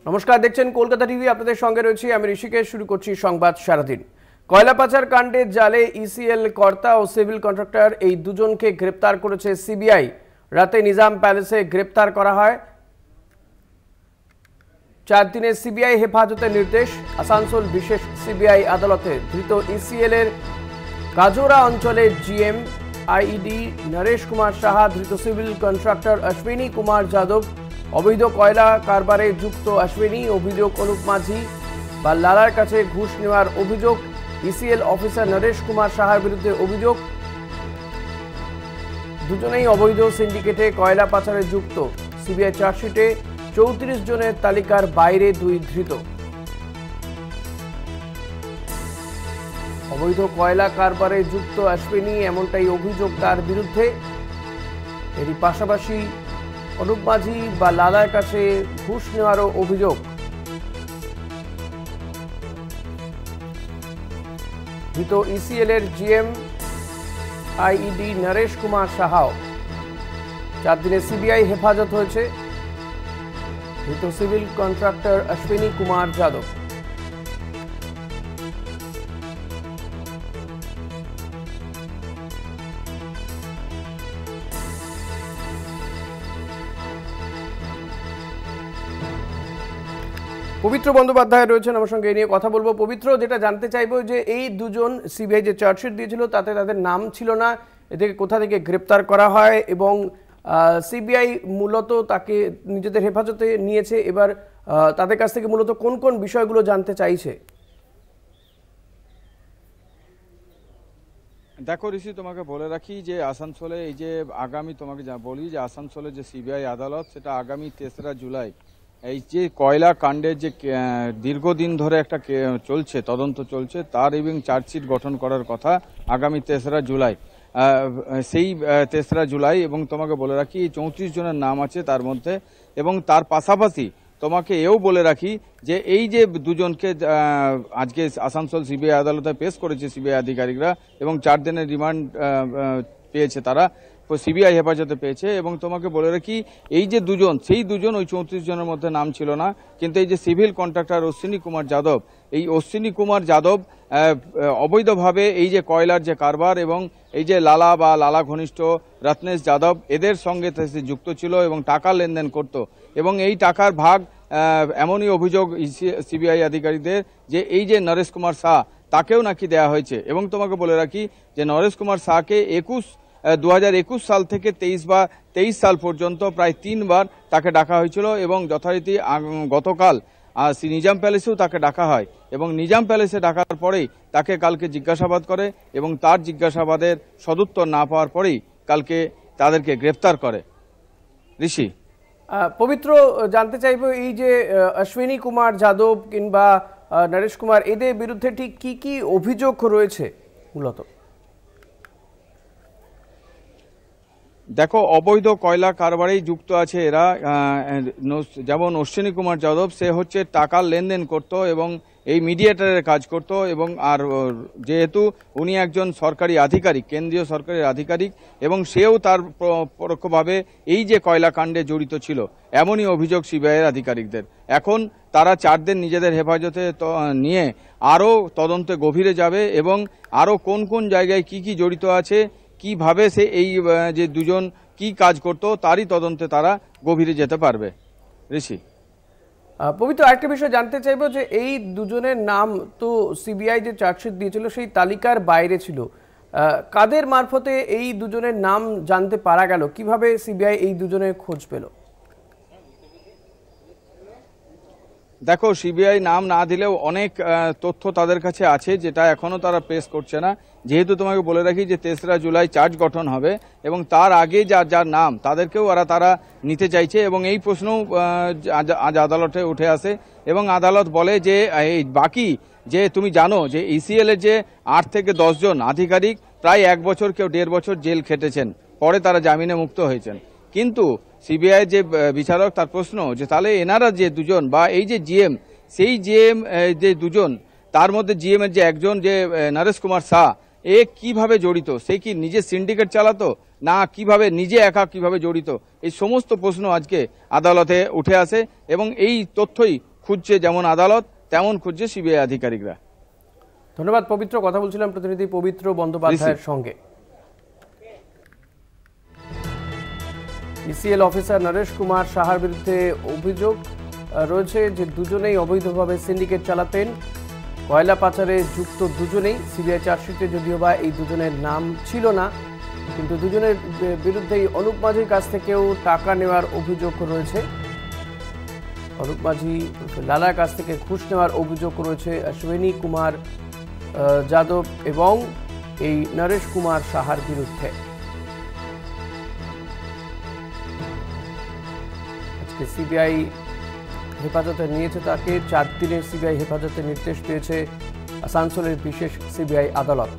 নমস্কার, দেখছেন কলকাতা টিভি। আপনাদের সঙ্গে রয়েছি আমি ঋষিকেশ। শুরু করছি সংবাদ সারাদিন। কয়লা পাচার কাণ্ডের জালে ইসিএল কর্তা ও সিভিল কন্ট্রাক্টর এই দুজনকে গ্রেপ্তার করেছে সিবিআই। রাতে নিজাম প্যালেসে গ্রেপ্তার করা হয়। 4 দিনের সিবিআই হেফাজতের নির্দেশ। আসানসোল বিশেষ সিবিআই আদালতে ধৃত ইসিএল এর কাজোরা অঞ্চলের জিএম আইইডি নরেশ কুমার সাহা, ধৃত সিভিল কন্ট্রাক্টর অশ্বিনী কুমার যাদব, অবৈধ কয়লা কারবারে যুক্ত অশ্বিনী, অভিযোগ অনুপ মাঝি বা লালার কাছে ঘুষ নেওয়ার অভিযোগ, ইসিএল অফিসার নরেশ কুমার সাহার বিরুদ্ধে অভিযোগ। দুজনেই অবৈধ সিন্ডিকেটে কয়লা পাচারে যুক্ত। সিবিআই চার্জশিটে 34 জনের তালিকার বাইরে 2 ধৃত। অবৈধ কয়লা কারবারে যুক্ত অশ্বিনী, এমনটাই অভিযোগ তার বিরুদ্ধে। এরই পাশাপাশি অনুপ মাঝি বা লালার কাছে ঘুষ নেওয়ারও অভিযোগ। ধৃত ইসিএল এর জিএম আইইডি নরেশ কুমার সাহাও। 4 দিনের সিবিআই হেফাজত হয়েছে ধৃত সিভিল কন্ট্রাক্টর অশ্বিনী কুমার যাদব। পবিত্র বন্দ্যোপাধ্যায় রয়েছেন আমার সঙ্গে, এই নিয়ে কথা বলবো। পবিত্র, যেটা জানতে চাইবো যে এই দুজন সিবিআই যে চার্জশিট দিয়েছিল তাতে তাদের নাম ছিল না, এদেরকে কোথা থেকে গ্রেপ্তার করা হয় এবং সিবিআই মূলত তাকে নিজেদের হেফাজতে নিয়েছে। এবার তাদের কাছ থেকে মূলত কোন কোন বিষয়গুলো জানতে চাইছে? দেখো ঋষি, তোমাকে বলে রাখি যে আসানসোলে এই যে আগামী, তোমাকে বলি যে আসানসোলে যে সিবিআই আদালত, সেটা আগামী 3রা জুলাই এই যে কয়লা কাণ্ডের যে দীর্ঘদিন ধরে একটা চলছে, তদন্ত চলছে, তার এবং চার্জশিট গঠন করার কথা আগামী 3রা জুলাই। সেই 3রা জুলাই, এবং তোমাকে বলে রাখি 34 জনের নাম আছে তার মধ্যে। এবং তার পাশাপাশি তোমাকে এও বলে রাখি যে এই যে দুজনকে আজকে আসানসোল সিবিআই আদালতে পেশ করেছে সিবিআই আধিকারিকরা, এবং 4 দিনের রিমান্ড পেয়েছে, তারা সিবিআই হেফাজতে পেয়েছে। এবং তোমাকে বলে রাখি এই যে দুজন, সেই দুজন ওই 34 জনের মধ্যে নাম ছিল না, কিন্তু এই যে সিভিল কন্ট্রাক্টর অশ্বিনী কুমার যাদব, এই অশ্বিনী কুমার যাদব অবৈধভাবে এই যে কয়লার যে কারবার এবং এই যে লালা বা লালা ঘনিষ্ঠ রত্নেশ যাদব, এদের সঙ্গে যুক্ত ছিল এবং টাকা লেনদেন করত। এবং এই টাকার ভাগ, এমনই অভিযোগ সিবিআই আধিকারিকদের যে এই যে নরেশ কুমার শাহ, তাকেও নাকি দেয়া হয়েছে। এবং তোমাকে বলে রাখি যে নরেশ কুমার শাহকে 2021 সাল থেকে 23 সাল পর্যন্ত প্রায় 3 বার তাকে ডাকা হয়েছিল, এবং যথারীতি গতকাল নিজাম প্যালেসেও তাকে ডাকা হয়। এবং নিজাম প্যালেসে ডাকার পরেই তাকে কালকে জিজ্ঞাসাবাদ করে, এবং তার জিজ্ঞাসাবাদের সদুত্তর না পাওয়ার পরেই কালকে তাদেরকে গ্রেফতার করে। ঋষি, পবিত্র, জানতে চাইবো এই যে অশ্বিনী কুমার যাদব কিংবা নরেশ কুমার, এদের বিরুদ্ধে ঠিক কি কি অভিযোগ রয়েছে মূলত? দেখো, অবৈধ কয়লা কারবারেই যুক্ত আছে এরা। যেমন অশ্বিনী কুমার যাদব, সে হচ্ছে টাকার লেনদেন করত এবং এই মিডিয়েটারের কাজ করত, এবং আর যেহেতু উনি একজন সরকারি আধিকারিক, কেন্দ্রীয় সরকারের আধিকারিক, এবং সেও তার পরোক্ষভাবে এই যে কয়লা কাণ্ডে জড়িত ছিল, এমনই অভিযোগ সিবিআইয়ের আধিকারিকদের। এখন তারা 4 দিন নিজেদের হেফাজতে নিয়ে আরও তদন্তে গভীরে যাবে, এবং আরও কোন কোন জায়গায় কি কি জড়িত আছে, কিভাবে সে এই যে দুজন কি কাজ করত, তারই তদন্তে তারা গভীরে যেতে পারবে। ঋষি, পবিত্র, আরেকটা বিষয় জানতে চাইবো যে এই দুজনের নাম তো সিবিআই যে চার্জশিট দিয়েছিল সেই তালিকার বাইরে ছিল, কাদের মারফতে এই দুজনের নাম জানতে পারা গেল? কিভাবে সিবিআই এই দুজনের খোঁজ পেল? দেখো, সিবিআই নাম না দিলেও অনেক তথ্য তাদের কাছে আছে, যেটা এখনো তারা পেশ করছে না। যেহেতু তোমাকে বলে রাখি যে 3রা জুলাই চার্জ গঠন হবে, এবং তার আগে যার নাম তাদেরকেও তারা নিতে চাইছে। এবং এই প্রশ্ন আজ আদালতে উঠে আসে, এবং আদালত বলে যে এই বাকি যে তুমি জানো যে ইসিএল এর যে 8 থেকে 10 জন আধিকারিক প্রায় 1 বছর, কেউ 1.5 বছর জেল খেটেছেন, পরে তারা জামিনে মুক্ত হয়েছেন। কিন্তু সিবিআই যে বিচারক, তার প্রশ্ন যে তাহলে এনারা যে দুজন বা এই যে জিএম, সেই জিএম যে দুজন, তার মধ্যে জিএম এর যে একজন যে নরেশ কুমার শাহ, এ কিভাবে জড়িত? সে কি নিজে সিন্ডিকেট চালাতো, না কিভাবে নিজে একা কিভাবে জড়িত? এই সমস্ত প্রশ্ন আজকে আদালতে উঠে আসে, এবং এই তথ্যই খুঁজছে যেমন আদালত, তেমন খুঁজছে সিবিআই আধিকারিকরা। ধন্যবাদ পবিত্র। কথা বলছিলাম প্রতিনিধি পবিত্র বন্দ্যোপাধ্যায়ের সঙ্গে। ইসিএল অফিসার নরেশ কুমার সাহার বিরুদ্ধে অভিযোগ রয়েছে যে দুজনেই অবৈধভাবে সিন্ডিকেট চালাতেন। কয়লা পাচারে যুক্ত দুজনেই। সিবিআই চার্জশিটে যদিও বা এই দুজনের নাম ছিল না, কিন্তু দুজনের বিরুদ্ধেই অনুপ মাঝির কাছ থেকেও টাকা নেওয়ার অভিযোগ রয়েছে। অনুপ মাঝি লালার কাছ থেকে ঘুষ নেওয়ার অভিযোগ রয়েছে অশ্বিনী কুমার যাদব এবং এই নরেশ কুমার সাহার বিরুদ্ধে। আজকে সিবিআই হেফাজতে নিয়েছে তাকে। 4 দিনের সিবিআই হেফাজতে নির্দেশ দিয়েছে আসানসোলের বিশেষ সিবিআই আদালত।